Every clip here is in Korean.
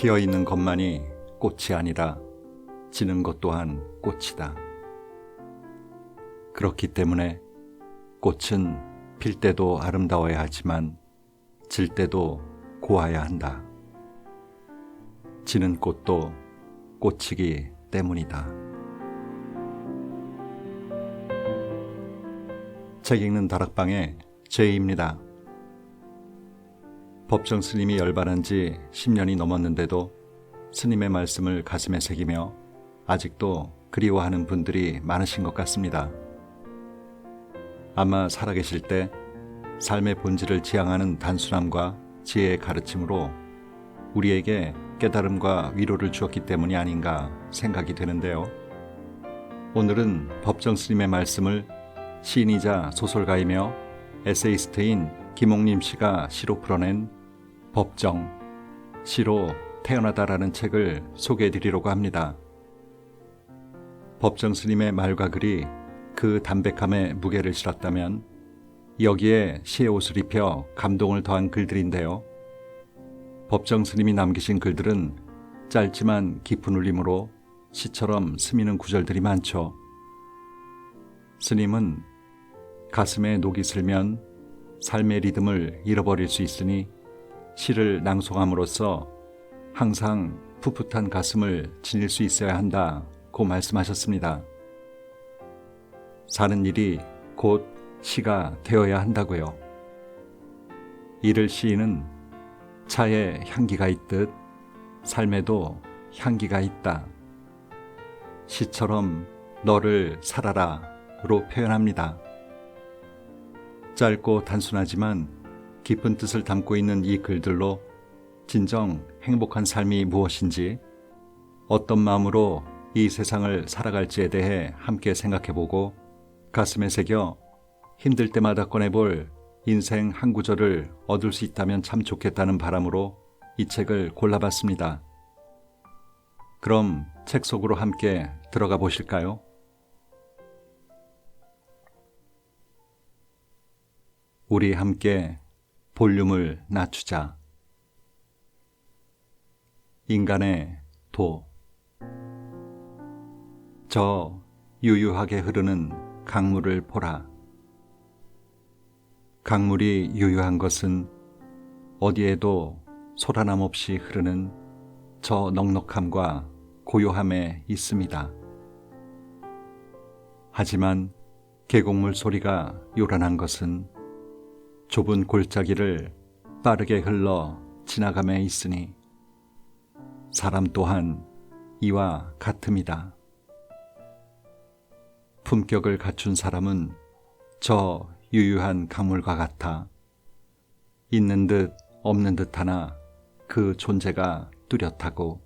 피어 있는 것만이 꽃이 아니라 지는 것 또한 꽃이다. 그렇기 때문에 꽃은 필 때도 아름다워야 하지만 질 때도 고와야 한다. 지는 꽃도 꽃이기 때문이다. 책 읽는 다락방의 제이입니다. 법정 스님이 열반한 지 10년이 넘었는데도 스님의 말씀을 가슴에 새기며 아직도 그리워하는 분들이 많으신 것 같습니다. 아마 살아계실 때 삶의 본질을 지향하는 단순함과 지혜의 가르침으로 우리에게 깨달음과 위로를 주었기 때문이 아닌가 생각이 되는데요. 오늘은 법정 스님의 말씀을 시인이자 소설가이며 에세이스트인 김옥림 씨가 시로 풀어낸 법정, 시로 태어나다라는 책을 소개해 드리려고 합니다. 법정 스님의 말과 글이 그 담백함에 무게를 실었다면 여기에 시의 옷을 입혀 감동을 더한 글들인데요. 법정 스님이 남기신 글들은 짧지만 깊은 울림으로 시처럼 스미는 구절들이 많죠. 스님은 가슴에 녹이 슬면 삶의 리듬을 잃어버릴 수 있으니 시를 낭송함으로써 항상 풋풋한 가슴을 지닐 수 있어야 한다고 말씀하셨습니다. 사는 일이 곧 시가 되어야 한다고요. 이를 시인은 차에 향기가 있듯 삶에도 향기가 있다. 시처럼 너를 살아라로 표현합니다. 짧고 단순하지만 깊은 뜻을 담고 있는 이 글들로 진정 행복한 삶이 무엇인지, 어떤 마음으로 이 세상을 살아갈지에 대해 함께 생각해보고 가슴에 새겨 힘들 때마다 꺼내볼 인생 한 구절을 얻을 수 있다면 참 좋겠다는 바람으로 이 책을 골라봤습니다. 그럼 책 속으로 함께 들어가 보실까요? 우리 함께 볼륨을 낮추자. 인간의 도. 저 유유하게 흐르는 강물을 보라. 강물이 유유한 것은 어디에도 소란함 없이 흐르는 저 넉넉함과 고요함에 있습니다. 하지만 계곡물 소리가 요란한 것은 좁은 골짜기를 빠르게 흘러 지나감에 있으니 사람 또한 이와 같음이다. 품격을 갖춘 사람은 저 유유한 강물과 같아 있는 듯 없는 듯 하나 그 존재가 뚜렷하고,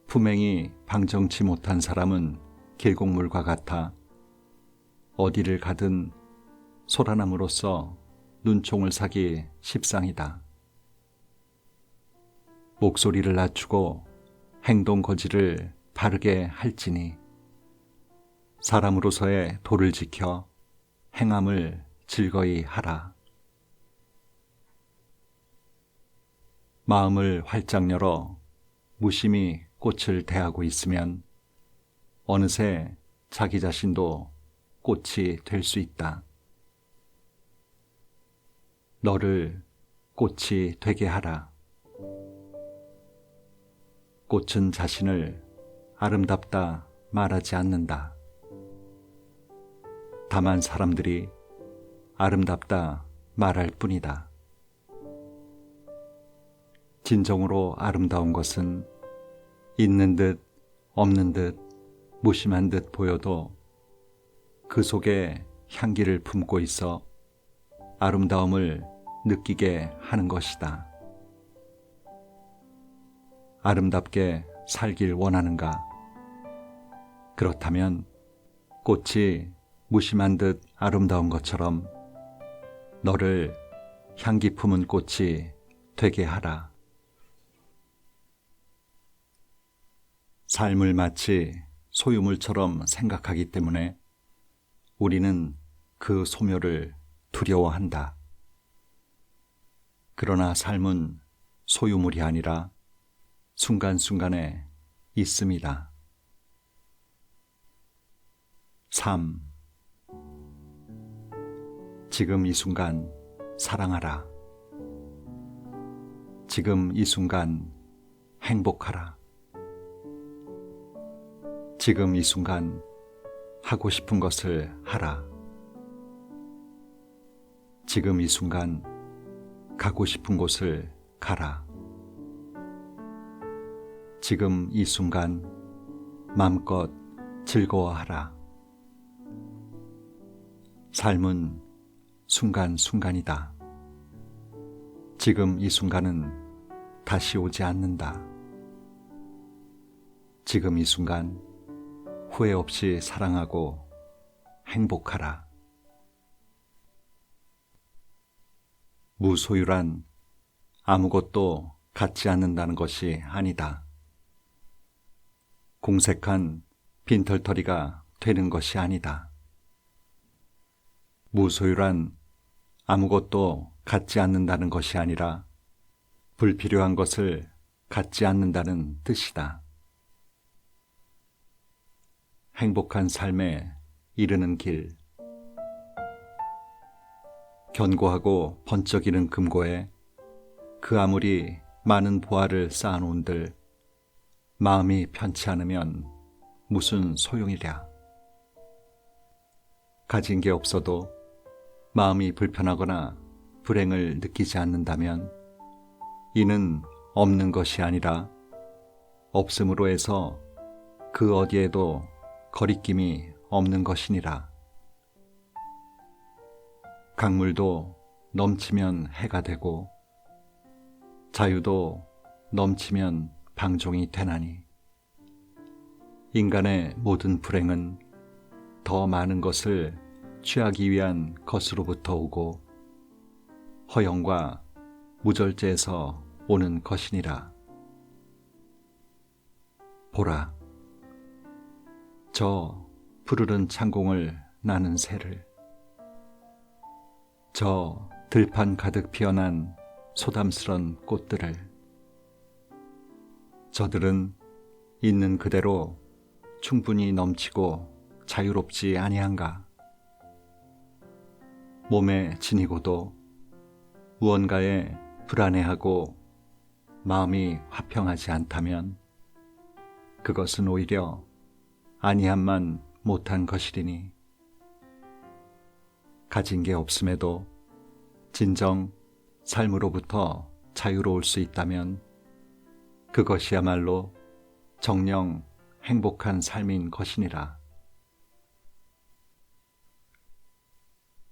품행이 방정치 못한 사람은 계곡물과 같아 어디를 가든 소란함으로써 눈총을 사기 십상이다. 목소리를 낮추고 행동 거지를 바르게 할지니 사람으로서의 도를 지켜 행함을 즐거이 하라. 마음을 활짝 열어 무심히 꽃을 대하고 있으면 어느새 자기 자신도 꽃이 될 수 있다. 너를 꽃이 되게 하라. 꽃은 자신을 아름답다 말하지 않는다. 다만 사람들이 아름답다 말할 뿐이다. 진정으로 아름다운 것은 있는 듯 없는 듯 무심한 듯 보여도 그 속에 향기를 품고 있어 아름다움을 느끼게 하는 것이다. 아름답게 살길 원하는가? 그렇다면 꽃이 무심한 듯 아름다운 것처럼 너를 향기 품은 꽃이 되게 하라. 삶을 마치 소유물처럼 생각하기 때문에 우리는 그 소멸을 두려워한다. 그러나 삶은 소유물이 아니라 순간순간에 있음이다. 3. 지금 이 순간 사랑하라. 지금 이 순간 행복하라. 지금 이 순간 하고 싶은 것을 하라. 지금 이 순간 가고 싶은 곳을 가라. 지금 이 순간 마음껏 즐거워하라. 삶은 순간순간이다. 지금 이 순간은 다시 오지 않는다. 지금 이 순간 후회 없이 사랑하고 행복하라. 무소유란 아무것도 갖지 않는다는 것이 아니다. 공색한 빈털터리가 되는 것이 아니다. 무소유란 아무것도 갖지 않는다는 것이 아니라 불필요한 것을 갖지 않는다는 뜻이다. 행복한 삶에 이르는 길. 견고하고 번쩍이는 금고에 그 아무리 많은 보화를 쌓아놓은들 마음이 편치 않으면 무슨 소용이랴. 가진 게 없어도 마음이 불편하거나 불행을 느끼지 않는다면 이는 없는 것이 아니라 없음으로 해서 그 어디에도 거리낌이 없는 것이니라. 강물도 넘치면 해가 되고 자유도 넘치면 방종이 되나니 인간의 모든 불행은 더 많은 것을 취하기 위한 것으로부터 오고 허영과 무절제에서 오는 것이니라. 보라, 저 푸르른 창공을 나는 새를, 저 들판 가득 피어난 소담스런 꽃들을. 저들은 있는 그대로 충분히 넘치고 자유롭지 아니한가. 몸에 지니고도 무언가에 불안해하고 마음이 화평하지 않다면 그것은 오히려 아니함만 못한 것이리니 가진 게 없음에도 진정 삶으로부터 자유로울 수 있다면 그것이야말로 정녕 행복한 삶인 것이니라.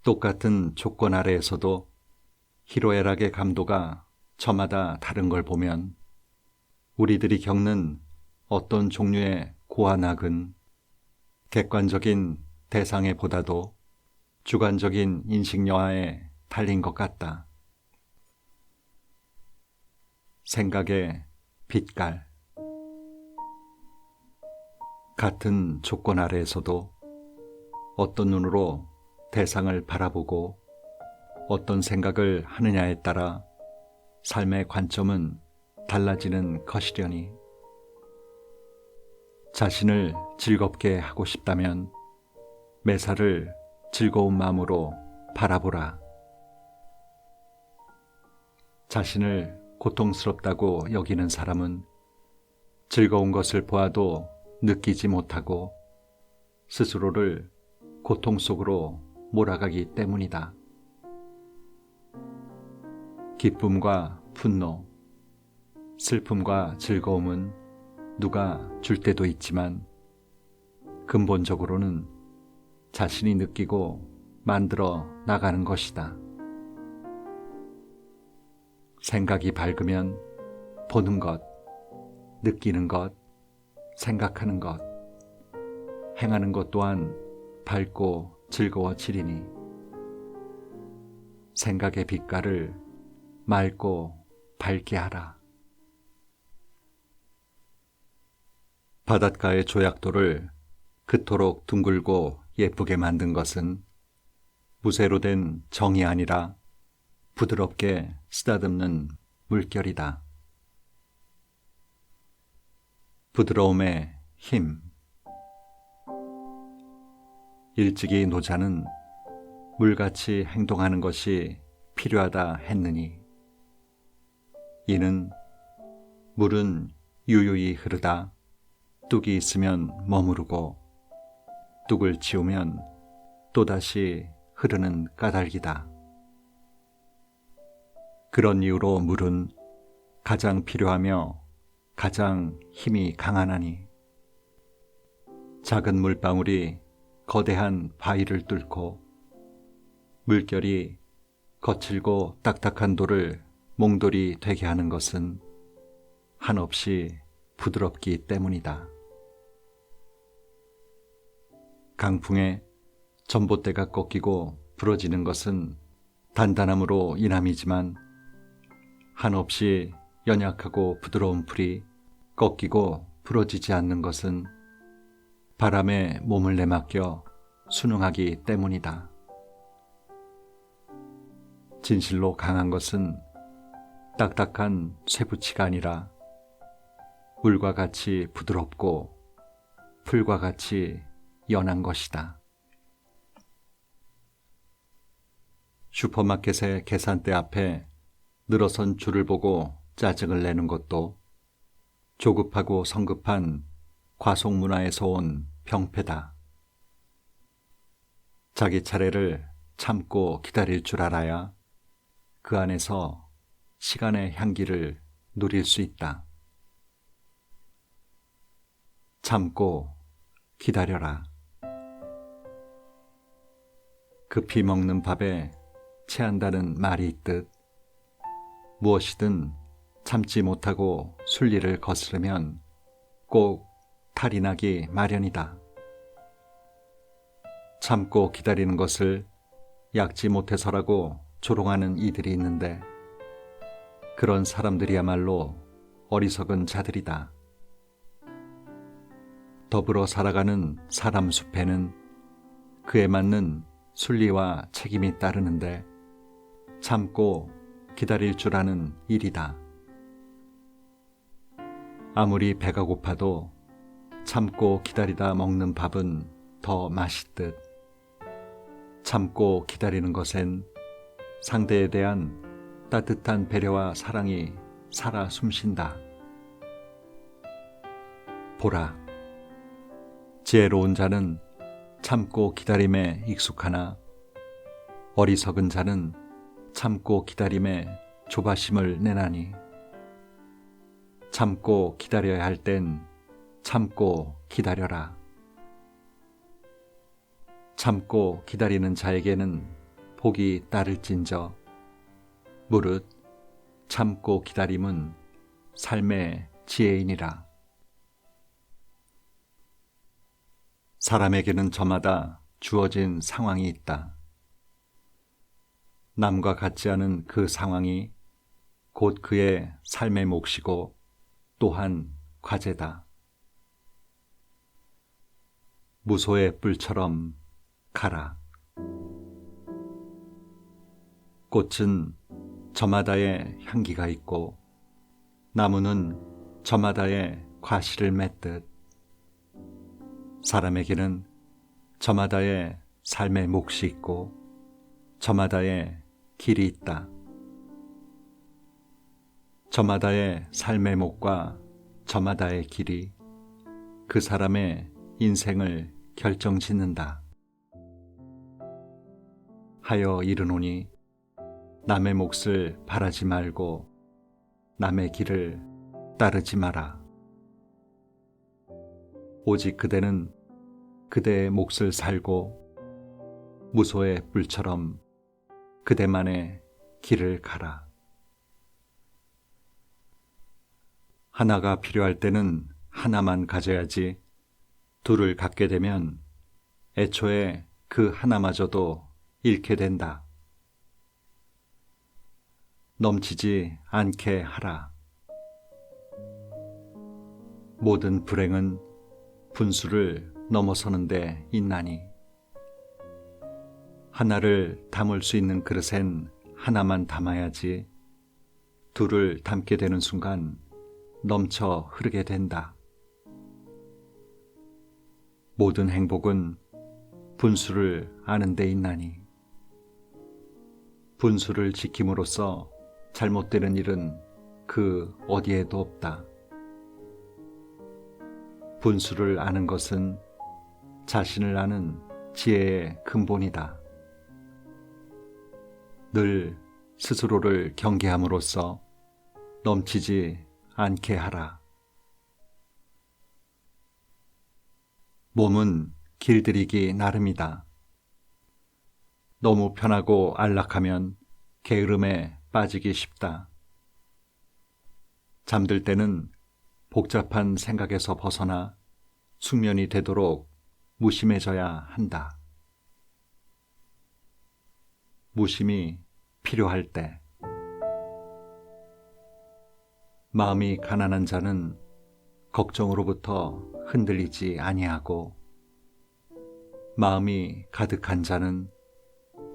똑같은 조건 아래에서도 희로애락의 감도가 저마다 다른 걸 보면 우리들이 겪는 어떤 종류의 고와 낙은 객관적인 대상에 보다도 주관적인 인식여하에 달린 것 같다. 생각의 빛깔. 같은 조건 아래에서도 어떤 눈으로 대상을 바라보고 어떤 생각을 하느냐에 따라 삶의 관점은 달라지는 것이려니 자신을 즐겁게 하고 싶다면 매사를 즐거운 마음으로 바라보라. 자신을 고통스럽다고 여기는 사람은 즐거운 것을 보아도 느끼지 못하고 스스로를 고통 속으로 몰아가기 때문이다. 기쁨과 분노, 슬픔과 즐거움은 누가 줄 때도 있지만 근본적으로는 자신이 느끼고 만들어 나가는 것이다. 생각이 밝으면 보는 것, 느끼는 것, 생각하는 것, 행하는 것 또한 밝고 즐거워지리니 생각의 빛깔을 맑고 밝게 하라. 바닷가의 조약돌을 그토록 둥글고 예쁘게 만든 것은 무쇠로 된 정이 아니라 부드럽게 쓰다듬는 물결이다. 부드러움의 힘. 일찍이 노자는 물같이 행동하는 것이 필요하다 했느니, 이는 물은 유유히 흐르다 뚝이 있으면 머무르고 뚝을 치우면 또다시 흐르는 까닭이다. 그런 이유로 물은 가장 필요하며 가장 힘이 강하나니, 작은 물방울이 거대한 바위를 뚫고 물결이 거칠고 딱딱한 돌을 몽돌이 되게 하는 것은 한없이 부드럽기 때문이다. 강풍에 전봇대가 꺾이고 부러지는 것은 단단함으로 인함이지만, 한없이 연약하고 부드러운 풀이 꺾이고 부러지지 않는 것은 바람에 몸을 내맡겨 순응하기 때문이다. 진실로 강한 것은 딱딱한 쇠붙이가 아니라 물과 같이 부드럽고 풀과 같이 연한 것이다. 슈퍼마켓의 계산대 앞에 늘어선 줄을 보고 짜증을 내는 것도 조급하고 성급한 과속문화에서 온 병폐다. 자기 차례를 참고 기다릴 줄 알아야 그 안에서 시간의 향기를 누릴 수 있다. 참고 기다려라. 급히 먹는 밥에 체한다는 말이 있듯, 무엇이든 참지 못하고 순리를 거스르면 꼭 탈이 나기 마련이다. 참고 기다리는 것을 약지 못해서라고 조롱하는 이들이 있는데, 그런 사람들이야말로 어리석은 자들이다. 더불어 살아가는 사람 숲에는 그에 맞는 순리와 책임이 따르는데, 참고 기다릴 줄 아는 일이다. 아무리 배가 고파도 참고 기다리다 먹는 밥은 더 맛있듯, 참고 기다리는 것엔 상대에 대한 따뜻한 배려와 사랑이 살아 숨쉰다. 보라, 지혜로운 자는 참고 기다림에 익숙하나 어리석은 자는 참고 기다림에 조바심을 내나니, 참고 기다려야 할 땐 참고 기다려라. 참고 기다리는 자에게는 복이 따를진저, 무릇 참고 기다림은 삶의 지혜이니라. 사람에게는 저마다 주어진 상황이 있다. 남과 같지 않은 그 상황이 곧 그의 삶의 몫이고 또한 과제다. 무소의 뿔처럼 가라. 꽃은 저마다의 향기가 있고 나무는 저마다의 과실을 맺듯, 사람에게는 저마다의 삶의 몫이 있고 저마다의 길이 있다. 저마다의 삶의 몫과 저마다의 길이 그 사람의 인생을 결정짓는다. 하여 이르노니 남의 몫을 바라지 말고 남의 길을 따르지 마라. 오직 그대는 그대의 몫을 살고 무소의 뿔처럼 그대만의 길을 가라. 하나가 필요할 때는 하나만 가져야지, 둘을 갖게 되면 애초에 그 하나마저도 잃게 된다. 넘치지 않게 하라. 모든 불행은 분수를 넘어서는 데 있나니, 하나를 담을 수 있는 그릇엔 하나만 담아야지, 둘을 담게 되는 순간 넘쳐 흐르게 된다. 모든 행복은 분수를 아는 데 있나니 분수를 지킴으로써 잘못되는 일은 그 어디에도 없다. 분수를 아는 것은 자신을 아는 지혜의 근본이다. 늘 스스로를 경계함으로써 넘치지 않게 하라. 몸은 길들이기 나름이다. 너무 편하고 안락하면 게으름에 빠지기 쉽다. 잠들 때는 복잡한 생각에서 벗어나 숙면이 되도록 무심해져야 한다. 무심이 필요할 때 마음이 가난한 자는 걱정으로부터 흔들리지 아니하고 마음이 가득한 자는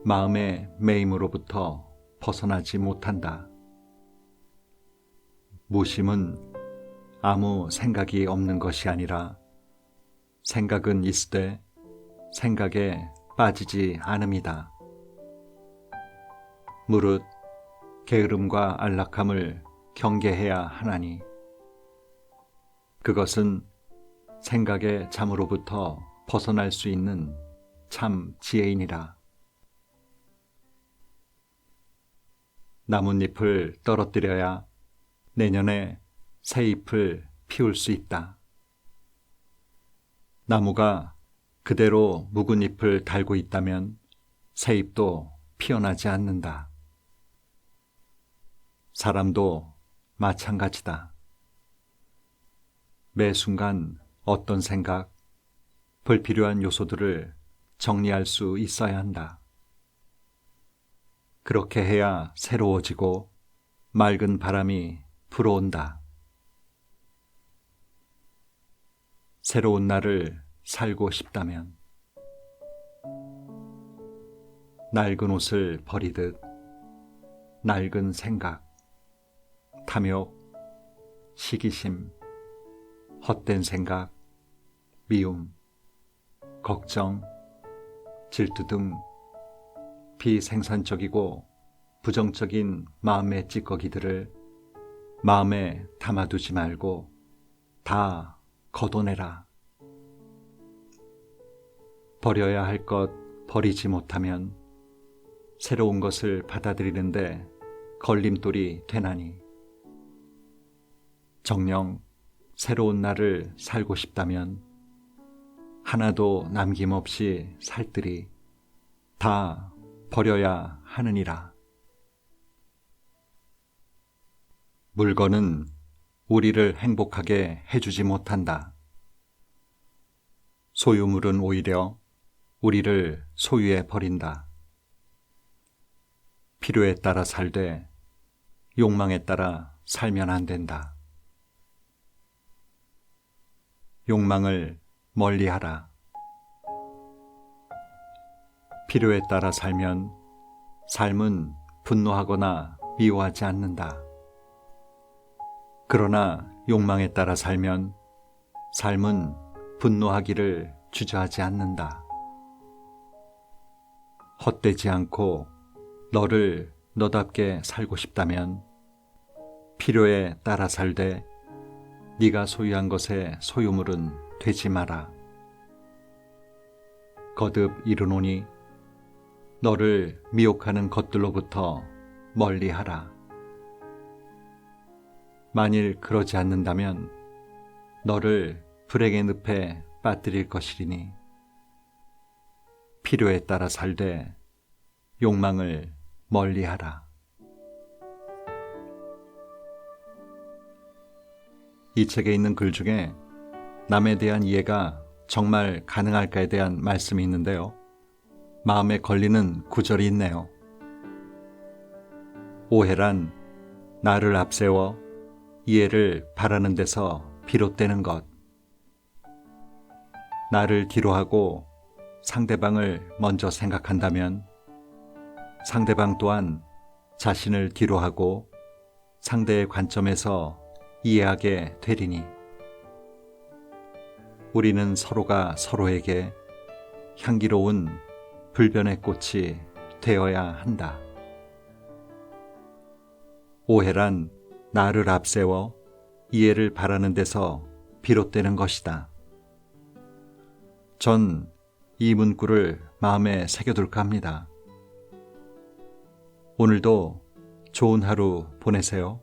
마음의 매임으로부터 벗어나지 못한다. 무심은 아무 생각이 없는 것이 아니라 생각은 있으되 생각에 빠지지 않음이다. 무릇 게으름과 안락함을 경계해야 하나니 그것은 생각의 잠으로부터 벗어날 수 있는 참 지혜이니라. 나뭇잎을 떨어뜨려야 내년에 새 잎을 피울 수 있다. 나무가 그대로 묵은 잎을 달고 있다면 새 잎도 피어나지 않는다. 사람도 마찬가지다. 매 순간 어떤 생각, 불필요한 요소들을 정리할 수 있어야 한다. 그렇게 해야 새로워지고 맑은 바람이 불어온다. 새로운 날을 살고 싶다면 낡은 옷을 버리듯 낡은 생각, 탐욕, 시기심, 헛된 생각, 미움, 걱정, 질투 등 비생산적이고 부정적인 마음의 찌꺼기들을 마음에 담아두지 말고 다 걷어내라. 버려야 할 것 버리지 못하면 새로운 것을 받아들이는데 걸림돌이 되나니 정녕 새로운 날을 살고 싶다면 하나도 남김없이 살뜰히 다 버려야 하느니라. 물건은 우리를 행복하게 해주지 못한다. 소유물은 오히려 우리를 소유해 버린다. 필요에 따라 살되 욕망에 따라 살면 안 된다. 욕망을 멀리하라. 필요에 따라 살면 삶은 분노하거나 미워하지 않는다. 그러나 욕망에 따라 살면 삶은 분노하기를 주저하지 않는다. 헛되지 않고 너를 너답게 살고 싶다면 필요에 따라 살되 네가 소유한 것의 소유물은 되지 마라. 거듭 이르노니 너를 미혹하는 것들로부터 멀리하라. 만일 그러지 않는다면 너를 불행의 늪에 빠뜨릴 것이리니 필요에 따라 살되 욕망을 멀리하라. 이 책에 있는 글 중에 남에 대한 이해가 정말 가능할까에 대한 말씀이 있는데요. 마음에 걸리는 구절이 있네요. 오해란 나를 앞세워 이해를 바라는 데서 비롯되는 것. 나를 뒤로하고 상대방을 먼저 생각한다면 상대방 또한 자신을 뒤로하고 상대의 관점에서 이해하게 되리니 우리는 서로가 서로에게 향기로운 불변의 꽃이 되어야 한다. 오해란 나를 앞세워 이해를 바라는 데서 비롯되는 것이다. 전 이 문구를 마음에 새겨둘까 합니다. 오늘도 좋은 하루 보내세요.